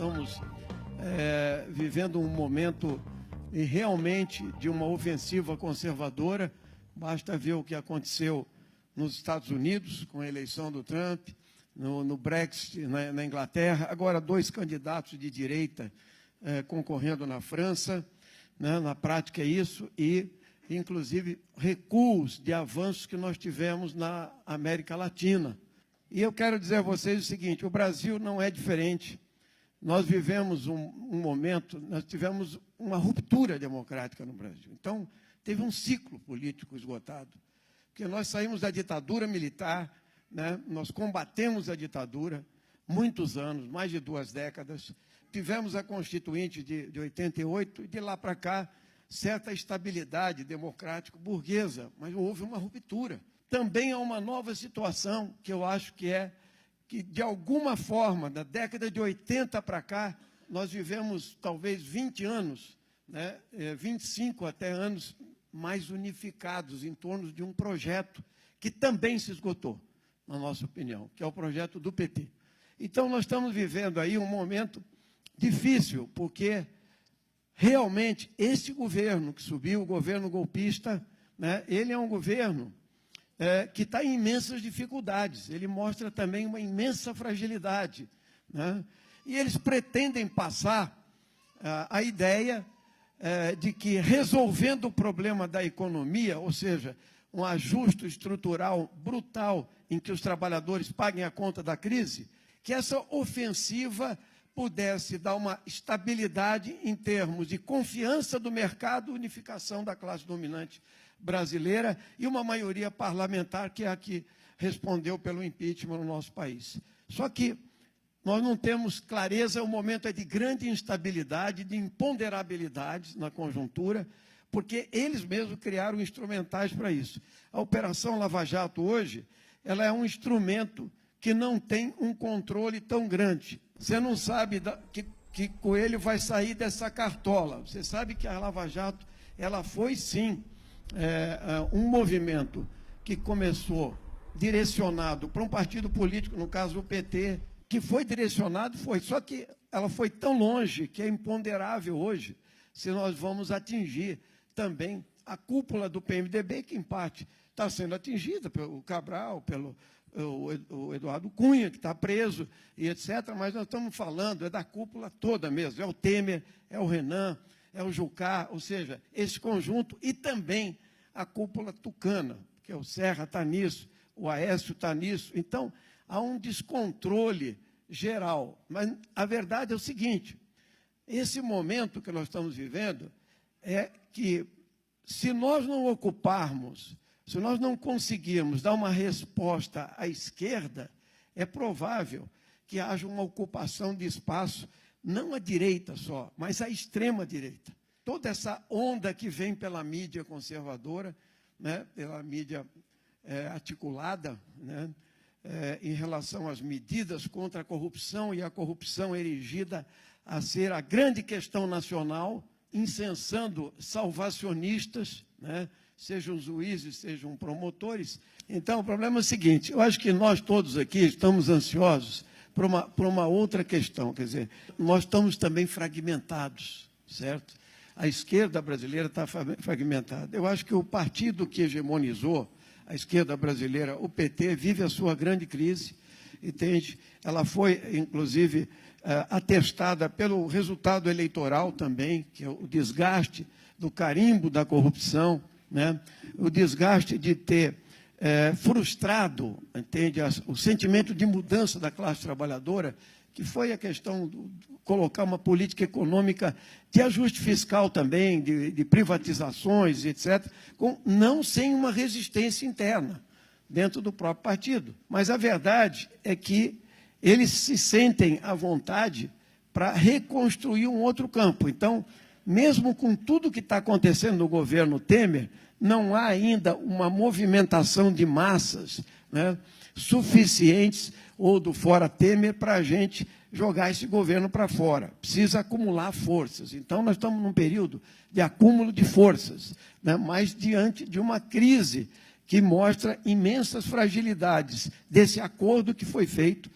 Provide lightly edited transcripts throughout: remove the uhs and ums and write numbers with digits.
estamos vivendo um momento realmente de uma ofensiva conservadora. Basta ver o que aconteceu nos Estados Unidos, com a eleição do Trump, no Brexit na Inglaterra, agora 2 candidatos de direita concorrendo na França, né? Na prática é isso, e inclusive recuos de avanços que nós tivemos na América Latina. E eu quero dizer a vocês o seguinte: o Brasil não é diferente. Nós vivemos um momento, nós tivemos uma ruptura democrática no Brasil. Então, teve um ciclo político esgotado, porque nós saímos da ditadura militar, né? Nós combatemos a ditadura muitos anos, mais de 2 décadas, tivemos a Constituinte de 88, e de lá para cá, certa estabilidade democrático-burguesa, mas houve uma ruptura. Também há uma nova situação, que eu acho que que, de alguma forma, da década de 80 para cá, nós vivemos talvez 20 anos, né, 25 até anos mais unificados em torno de um projeto que também se esgotou, na nossa opinião, que é o projeto do PT. Então, nós estamos vivendo aí um momento difícil, porque realmente este governo que subiu, o governo golpista, né, ele é um governo que está em imensas dificuldades. Ele mostra também uma imensa fragilidade, né? E eles pretendem passar a ideia de que, resolvendo o problema da economia, ou seja, um ajuste estrutural brutal em que os trabalhadores paguem a conta da crise, que essa ofensiva pudesse dar uma estabilidade em termos de confiança do mercado, unificação da classe dominante brasileira e uma maioria parlamentar, que é a que respondeu pelo impeachment no nosso país. Só que nós não temos clareza, o momento é de grande instabilidade, de imponderabilidade na conjuntura, porque eles mesmos criaram instrumentais para isso. A Operação Lava Jato hoje, ela é um instrumento que não tem um controle tão grande. Você não sabe que coelho vai sair dessa cartola. Você sabe que a Lava Jato, ela foi, sim, um movimento que começou direcionado para um partido político, no caso o PT, que foi direcionado, só que ela foi tão longe que é imponderável hoje se nós vamos atingir também a cúpula do PMDB, que em parte está sendo atingida pelo Cabral, pelo o Eduardo Cunha, que está preso, e etc., mas nós estamos falando da cúpula toda mesmo, é o Temer, é o Renan, é o Jucá, ou seja, esse conjunto, e também a cúpula tucana, que é o Serra está nisso, o Aécio está nisso. Então, há um descontrole geral. Mas a verdade é o seguinte: esse momento que nós estamos vivendo é que, se nós não ocuparmos, se nós não conseguirmos dar uma resposta à esquerda, é provável que haja uma ocupação de espaço, não à direita só, mas à extrema-direita. Toda essa onda que vem pela mídia conservadora, né, pela mídia articulada, né, em relação às medidas contra a corrupção, e a corrupção erigida a ser a grande questão nacional, incensando salvacionistas, né, sejam juízes, sejam promotores. Então, o problema é o seguinte: eu acho que nós todos aqui estamos ansiosos por uma outra questão, quer dizer, nós estamos também fragmentados, certo? A esquerda brasileira está fragmentada. Eu acho que o partido que hegemonizou a esquerda brasileira, o PT, vive a sua grande crise, entende? Ela foi, inclusive, atestada pelo resultado eleitoral também, que é o desgaste do carimbo da corrupção, né? O desgaste de ter frustrado, entende, o sentimento de mudança da classe trabalhadora, que foi a questão de colocar uma política econômica de ajuste fiscal também, de privatizações, etc., não sem uma resistência interna dentro do próprio partido. Mas a verdade é que eles se sentem à vontade para reconstruir um outro campo. Então, mesmo com tudo que está acontecendo no governo Temer, não há ainda uma movimentação de massas, né, suficientes, ou do fora Temer, para a gente jogar esse governo para fora. Precisa acumular forças. Então, nós estamos num período de acúmulo de forças, né, mas diante de uma crise que mostra imensas fragilidades desse acordo que foi feito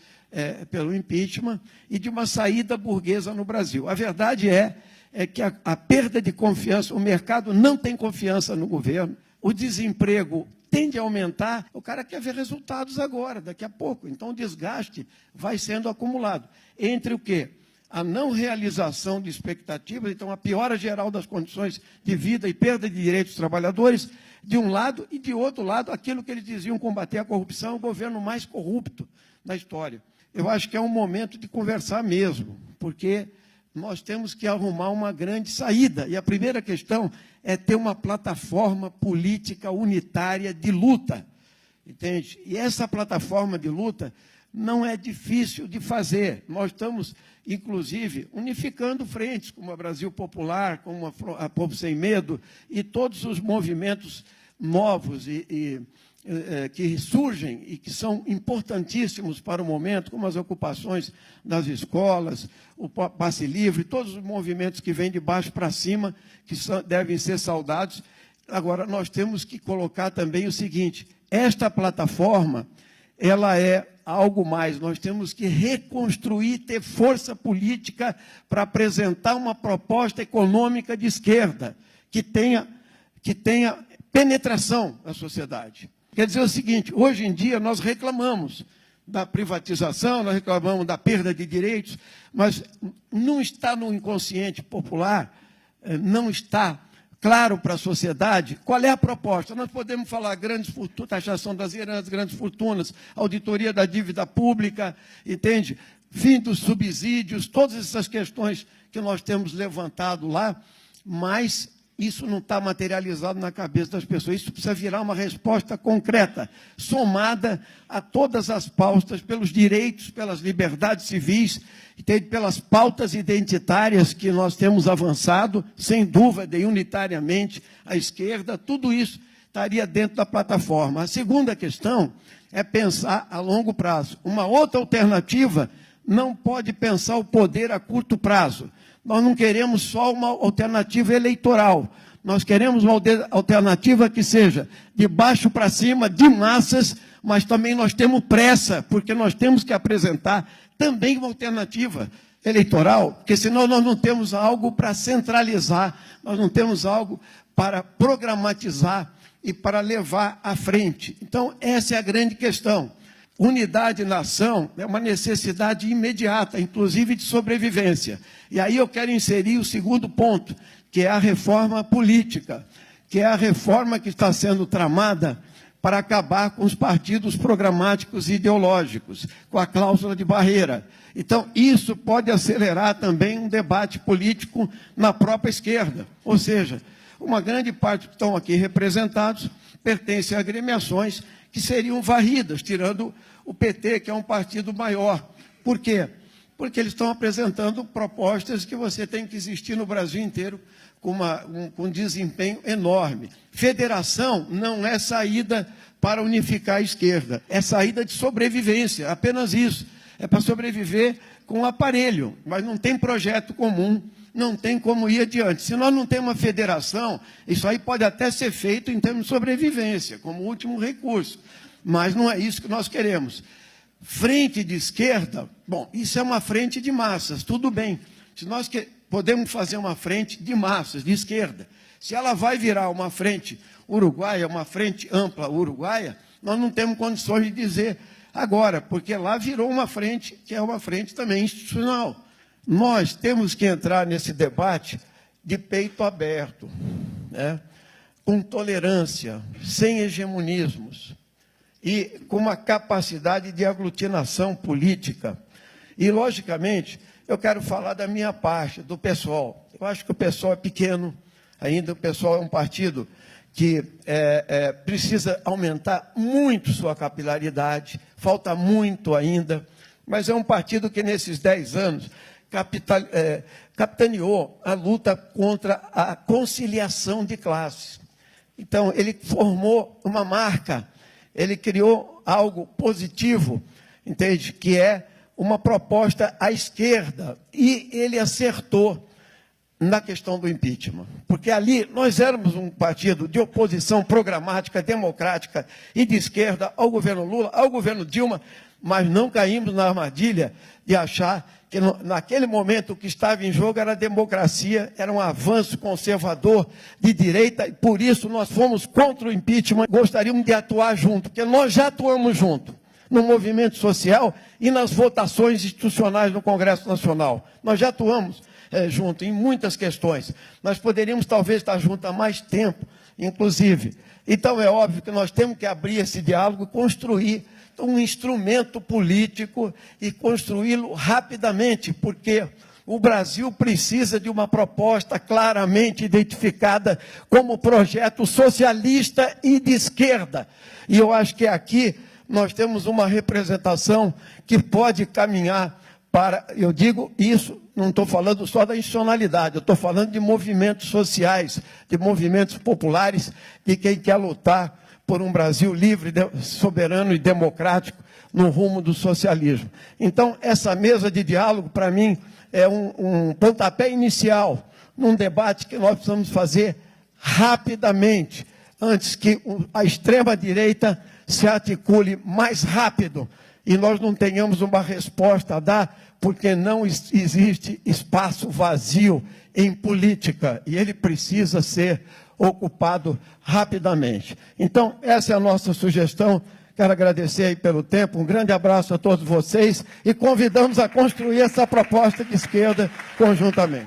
pelo impeachment e de uma saída burguesa no Brasil. A verdade é que a perda de confiança, o mercado não tem confiança no governo, o desemprego tende a aumentar, o cara quer ver resultados agora, daqui a pouco. Então, o desgaste vai sendo acumulado. Entre o quê? A não realização de expectativas, então a piora geral das condições de vida e perda de direitos dos trabalhadores, de um lado, e de outro lado, aquilo que eles diziam combater a corrupção, o governo mais corrupto da história. Eu acho que é um momento de conversar mesmo, porque nós temos que arrumar uma grande saída. E a primeira questão é ter uma plataforma política unitária de luta, entende? E essa plataforma de luta não é difícil de fazer. Nós estamos, inclusive, unificando frentes, como a Brasil Popular, como a Povo Sem Medo, e todos os movimentos novos que surgem e que são importantíssimos para o momento, como as ocupações das escolas, o passe livre, todos os movimentos que vêm de baixo para cima, que devem ser saudados. Agora, nós temos que colocar também o seguinte: esta plataforma, ela é algo mais. Nós temos que reconstruir, ter força política para apresentar uma proposta econômica de esquerda que tenha penetração na sociedade. Quer dizer o seguinte: hoje em dia nós reclamamos da privatização, nós reclamamos da perda de direitos, mas não está no inconsciente popular, não está claro para a sociedade qual é a proposta. Nós podemos falar grandes fortunas, taxação das heranças, grandes fortunas, auditoria da dívida pública, entende? Fim dos subsídios, todas essas questões que nós temos levantado lá, mas isso não está materializado na cabeça das pessoas. Isso precisa virar uma resposta concreta, somada a todas as pautas, pelos direitos, pelas liberdades civis, pelas pautas identitárias que nós temos avançado, sem dúvida, e unitariamente, à esquerda. Tudo isso estaria dentro da plataforma. A segunda questão é pensar a longo prazo. Uma outra alternativa não pode pensar o poder a curto prazo. Nós não queremos só uma alternativa eleitoral. Nós queremos uma alternativa que seja de baixo para cima, de massas, mas também nós temos pressa, porque nós temos que apresentar também uma alternativa eleitoral, porque senão nós não temos algo para centralizar, nós não temos algo para programatizar e para levar à frente. Então, essa é a grande questão. Unidade na ação é uma necessidade imediata, inclusive de sobrevivência. E aí eu quero inserir o segundo ponto, que é a reforma política, que é a reforma que está sendo tramada para acabar com os partidos programáticos e ideológicos, com a cláusula de barreira. Então, isso pode acelerar também um debate político na própria esquerda. Ou seja, uma grande parte que estão aqui representados pertence a agremiações que seriam varridas, tirando o PT, que é um partido maior. Por quê? Porque eles estão apresentando propostas que você tem que existir no Brasil inteiro com um desempenho enorme. Federação não é saída para unificar a esquerda, é saída de sobrevivência, apenas isso. É para sobreviver com o aparelho, mas não tem projeto comum, não tem como ir adiante. Se nós não temos uma federação, isso aí pode até ser feito em termos de sobrevivência, como último recurso, mas não é isso que nós queremos. Frente de esquerda, bom, isso é uma frente de massas, tudo bem. Se nós podemos fazer uma frente de massas, de esquerda, se ela vai virar uma frente uruguaia, uma frente ampla uruguaia, nós não temos condições de dizer agora, porque lá virou uma frente que é uma frente também institucional. Nós temos que entrar nesse debate de peito aberto, né? Com tolerância, sem hegemonismos, e com uma capacidade de aglutinação política. E, logicamente, eu quero falar da minha parte, do PSOL. Eu acho que o PSOL é pequeno, ainda o PSOL é um partido que precisa aumentar muito sua capilaridade, falta muito ainda, mas é um partido que, nesses 10 anos, capitaneou a luta contra a conciliação de classes. Então, ele formou uma marca, ele criou algo positivo, entende? Que é uma proposta à esquerda, e ele acertou na questão do impeachment, porque ali nós éramos um partido de oposição programática, democrática e de esquerda ao governo Lula, ao governo Dilma. mas não caímos na armadilha de achar que naquele momento o que estava em jogo era a democracia, era um avanço conservador de direita, e por isso nós fomos contra o impeachment, gostaríamos de atuar junto, porque nós já atuamos junto no movimento social e nas votações institucionais no Congresso Nacional. Nós já atuamos junto em muitas questões. Nós poderíamos talvez estar juntos há mais tempo, inclusive. Então é óbvio que nós temos que abrir esse diálogo e construir um instrumento político e construí-lo rapidamente, porque o Brasil precisa de uma proposta claramente identificada como projeto socialista e de esquerda. E eu acho que aqui nós temos uma representação que pode caminhar para, eu digo isso, não estou falando só da institucionalidade, eu estou falando de movimentos sociais, de movimentos populares, de quem quer lutar por um Brasil livre, soberano e democrático no rumo do socialismo. Então, essa mesa de diálogo, para mim, é um pontapé inicial num debate que nós precisamos fazer rapidamente, antes que a extrema-direita se articule mais rápido e nós não tenhamos uma resposta a dar, porque não existe espaço vazio em política e ele precisa ser ocupado rapidamente. Então, essa é a nossa sugestão. Quero agradecer aí pelo tempo, um grande abraço a todos vocês e convidamos a construir essa proposta de esquerda conjuntamente.